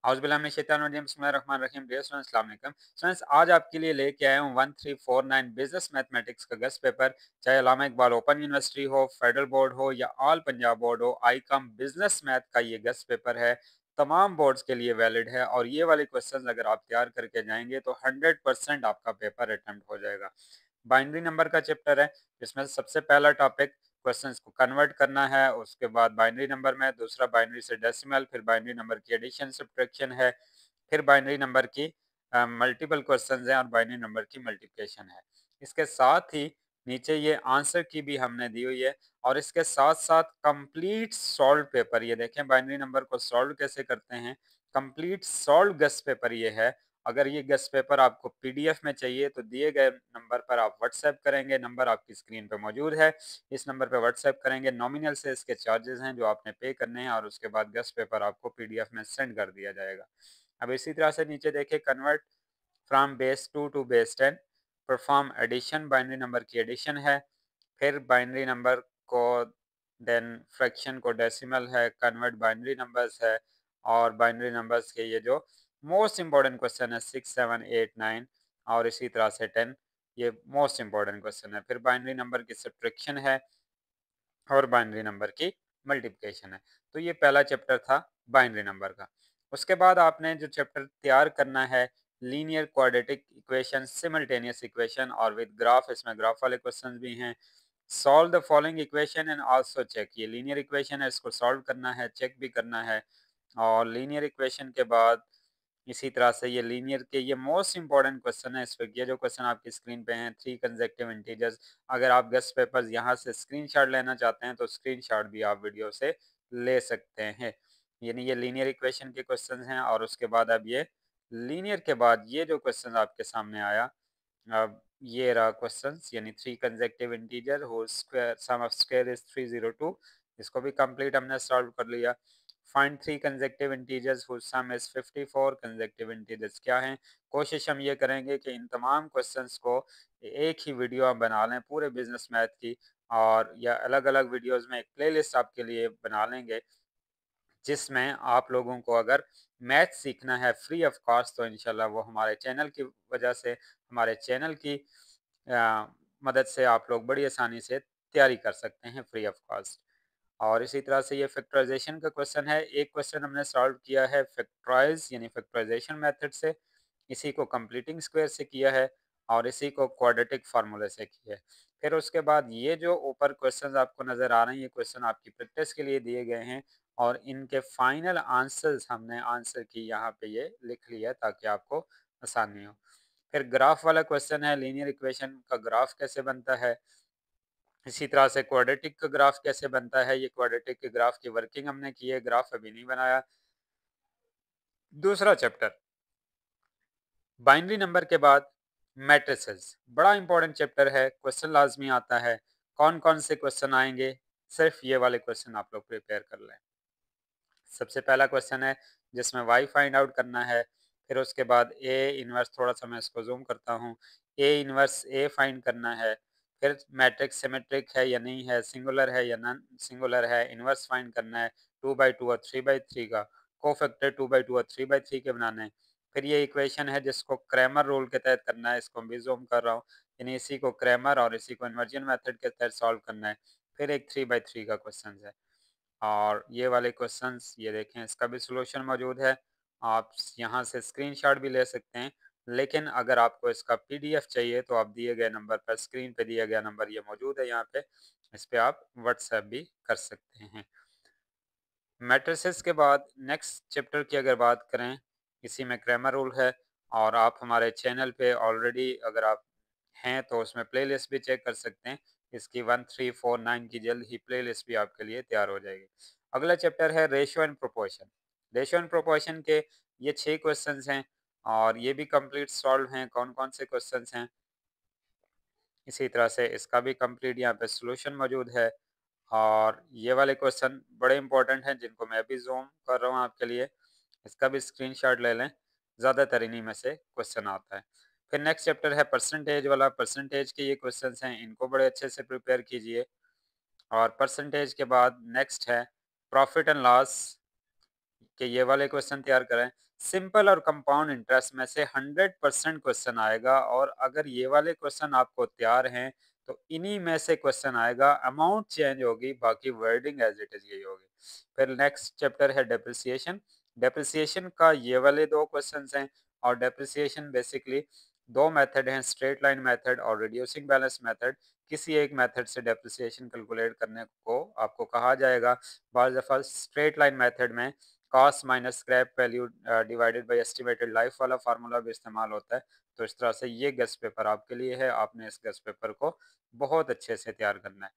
औज़ुबिल्लाहिमिनश्शैतानिर्रजीम बिस्मिल्लाहिर्रहमानिर्रहीम। Dear students, अस्सलाम वालेकुम। स्टूडेंट्स, आज आपके लिए लेके आया हूँ 1349 बिजनेस मैथमेटिक्स का गेस्ट पेपर। चाहे अल्लामा इकबाल ओपन यूनिवर्सिटी हो, फेडरल बोर्ड हो या ऑल पंजाब बोर्ड हो, आईकॉम बिजनेस मैथ का ये गेस्ट पेपर है। तमाम बोर्ड्स के लिए वैलिड है और ये वाले क्वेश्चन अगर आप तैयार करके जाएंगे तो 100% आपका पेपर अटेम्प्ट हो जाएगा। बाइनरी नंबर का चैप्टर है, जिसमें सबसे पहला टॉपिक क्वेश्चंस को कन्वर्ट करना है। उसके बाद बाइनरी नंबर में दूसरा बाइनरी से डेसिमल, फिर बाइनरी नंबर की एडिशन सब्ट्रैक्शन है, फिर बाइनरी नंबर की मल्टीपल क्वेश्चंस हैं और बाइनरी नंबर की मल्टीप्लिकेशन है। इसके साथ ही नीचे ये आंसर की भी हमने दी हुई है और इसके साथ साथ कंप्लीट सॉल्व पेपर, ये देखें बाइनरी नंबर को सॉल्व कैसे करते हैं। कंप्लीट सॉल्व गेस्ट पेपर ये है। अगर ये गेस्ट पेपर आपको पीडीएफ में चाहिए तो दिए गए नंबर पर आप व्हाट्सएप करेंगे, नंबर आपकी स्क्रीन पे मौजूद है। इस नंबर पे व्हाट्सएप करेंगे, नॉमिनल से इसके चार्जेस हैं जो आपने पे करने हैं और उसके बाद गेस्ट पेपर आपको पीडीएफ में सेंड कर दिया जाएगा। अब इसी तरह से नीचे देखिए, convert from base 2 to base 10, perform addition, binary number की एडिशन है। फिर बाइनरी नंबर को देन फ्रैक्शन को डेसिमल है, कन्वर्ट बाइनरी नंबर्स है और बाइनरी नंबर्स के ये जो मोस्ट इंपॉर्टेंट क्वेश्चन है 6, 7, 8, 9 और इसी तरह से 10, ये मोस्ट इंपॉर्टेंट क्वेश्चन है। फिर बाइनरी नंबर की सब्ट्रैक्शन है और बाइनरी नंबर की मल्टीप्लिकेशन है। तो ये पहला चैप्टर था बाइनरी नंबर का। उसके बाद आपने जो चैप्टर तैयार करना है, linear quadratic equation, simultaneous equation और विद ग्राफ, इसमें ग्राफ वाले क्वेश्चंस भी हैं। Solve the following equation and also check, ये लीनियर इक्वेशन है, इसको सॉल्व करना है, चेक भी करना है। और लीनियर इक्वेशन के बाद इसी तरह से ये लीनियर के ये मोस्ट इंपॉर्टेंट क्वेश्चन है। इस पर ये जो क्वेश्चन आपकी स्क्रीन पे हैं, 3 कंसेक्टिव इंटीजर्स, अगर आप गेस्ट पेपर्स यहाँ से स्क्रीनशॉट लेना चाहते हैं तो स्क्रीनशॉट भी आप वीडियो से ले सकते हैं। यानी ये लीनियर इक्वेशन के क्वेश्चन हैं और उसके बाद अब ये लीनियर के बाद ये जो क्वेश्चन आपके सामने आया, अब ये रहा क्वेश्चंस, यानी 3 consecutive integer whole square, sum of square is 302, इसको भी कंप्लीट हमने सॉल्व कर लिया। Find 3 consecutive integers whose sum is 54, consecutive integers क्या हैं। कोशिश हम ये करेंगे कि इन तमाम क्वेश्चंस को एक ही वीडियो हम बना लें पूरे बिजनेस मैथ की, और या अलग अलग वीडियोस में एक प्लेलिस्ट आपके लिए बना लेंगे, जिसमें आप लोगों को अगर मैथ सीखना है फ्री ऑफ कॉस्ट तो इंशाल्लाह वो हमारे चैनल की वजह से, हमारे चैनल की मदद से आप लोग बड़ी आसानी से तैयारी कर सकते हैं फ्री ऑफ कॉस्ट। और इसी तरह से ये फैक्टराइजेशन का क्वेश्चन है। एक क्वेश्चन हमने सॉल्व किया है फैक्टराइज यानी फैक्टराइजेशन मेथड से, इसी को कंप्लीटिंग स्क्वायर से किया है और इसी को क्वाड्रेटिक फार्मूले से किया है। फिर उसके बाद ये जो ऊपर क्वेश्चंस आपको नज़र आ रहे हैं, ये क्वेश्चन आपकी प्रैक्टिस के लिए दिए गए हैं और इनके फाइनल आंसर्स हमने आंसर की यहाँ पे ये लिख लिया ताकि आपको आसानी हो। फिर ग्राफ वाला क्वेश्चन है, लीनियर इक्वेशन का ग्राफ कैसे बनता है। इसी तरह से क्वाड्रेटिक का ग्राफ कैसे बनता है, ये क्वाड्रेटिक के ग्राफ की वर्किंग हमने की है, ग्राफ अभी नहीं बनाया। दूसरा चैप्टर बाइनरी नंबर के बाद मैट्रिसेस, बड़ा इंपॉर्टेंट चैप्टर है, क्वेश्चन लाजमी आता है। कौन कौन से क्वेश्चन आएंगे, सिर्फ ये वाले क्वेश्चन आप लोग प्रिपेयर कर लें। सबसे पहला क्वेश्चन है जिसमें y फाइंड आउट करना है। फिर उसके बाद a इनवर्स, थोड़ा सा मैं इसको जूम करता हूँ, a इनवर्स a फाइंड करना है। फिर मैट्रिक्स सिमेट्रिक है या नहीं है, सिंगुलर है या नॉन सिंगुलर है, इनवर्स फाइंड करना है 2/2 और 3/3 का, कोफैक्टर 2/2 और 3/3 के बनाने हैं। फिर ये इक्वेशन है जिसको क्रैमर रूल के तहत करना है, इसको भी जूम कर रहा हूँ, यानी इसी को क्रैमर और इसी को इन्वर्जन मेथड के तहत सॉल्व करना है। फिर एक 3/3 का क्वेश्चन है और ये वाले क्वेश्चंस ये देखें, इसका भी सॉल्यूशन मौजूद है। आप यहाँ से स्क्रीनशॉट भी ले सकते हैं, लेकिन अगर आपको इसका पीडीएफ चाहिए तो आप दिए गए नंबर पर, स्क्रीन पे दिया गया नंबर ये मौजूद है यहाँ पे, इस पे आप व्हाट्सएप भी कर सकते हैं। मैट्रिसेस के बाद नेक्स्ट चैप्टर की अगर बात करें, इसी में क्रैमर रूल है और आप हमारे चैनल पे ऑलरेडी अगर आप हैं तो उसमें प्लेलिस्ट भी चेक कर सकते हैं। इसकी 1349 की जल्द ही प्लेलिस्ट भी आपके लिए तैयार हो जाएगी। अगला चैप्टर है ratio and proportion. Ratio and proportion के ये 6 क्वेश्चंस हैं और ये भी कंप्लीट सॉल्व हैं। कौन कौन से क्वेश्चंस हैं, इसी तरह से इसका भी कंप्लीट यहाँ पे सोल्यूशन मौजूद है। और ये वाले क्वेश्चन बड़े इंपॉर्टेंट हैं जिनको मैं भी जूम कर रहा हूँ आपके लिए, इसका भी स्क्रीनशॉट ले लें, ज़्यादातर इन्हीं में से क्वेश्चन आता है। फिर नेक्स्ट चैप्टर है परसेंटेज वाला, परसेंटेज के ये क्वेश्चंस हैं, इनको बड़े अच्छे से प्रिपेयर कीजिए। और परसेंटेज के बाद नेक्स्ट है प्रॉफिट एंड लॉस कि ये वाले क्वेश्चन तैयार करें। सिंपल और कंपाउंड इंटरेस्ट में से 100% क्वेश्चन आएगा और अगर ये वाले क्वेश्चन आपको तैयार हैं तो इन्हीं में से क्वेश्चन आएगा, अमाउंट चेंज होगी, बाकी वर्डिंग एज इट इज यही होगी। फिर नेक्स्ट चैप्टर है डेप्रिसिएशन। डेप्रिसिएशन का ये वाले दो क्वेश्चंस हैं और डेप्रिसिएशन बेसिकली दो मेथड हैं, स्ट्रेट लाइन मेथड और रिड्यूसिंग बैलेंस मेथड। किसी एक मेथड से डेप्रिसिएशन कैलकुलेट करने को आपको कहा जाएगा। बाज़ दफ़ा स्ट्रेट लाइन मेथड में cost minus scrap value divided by estimated life वाला फार्मूला भी इस्तेमाल होता है। तो इस तरह से ये गेस्ट पेपर आपके लिए है, आपने इस गेस्ट पेपर को बहुत अच्छे से तैयार करना है।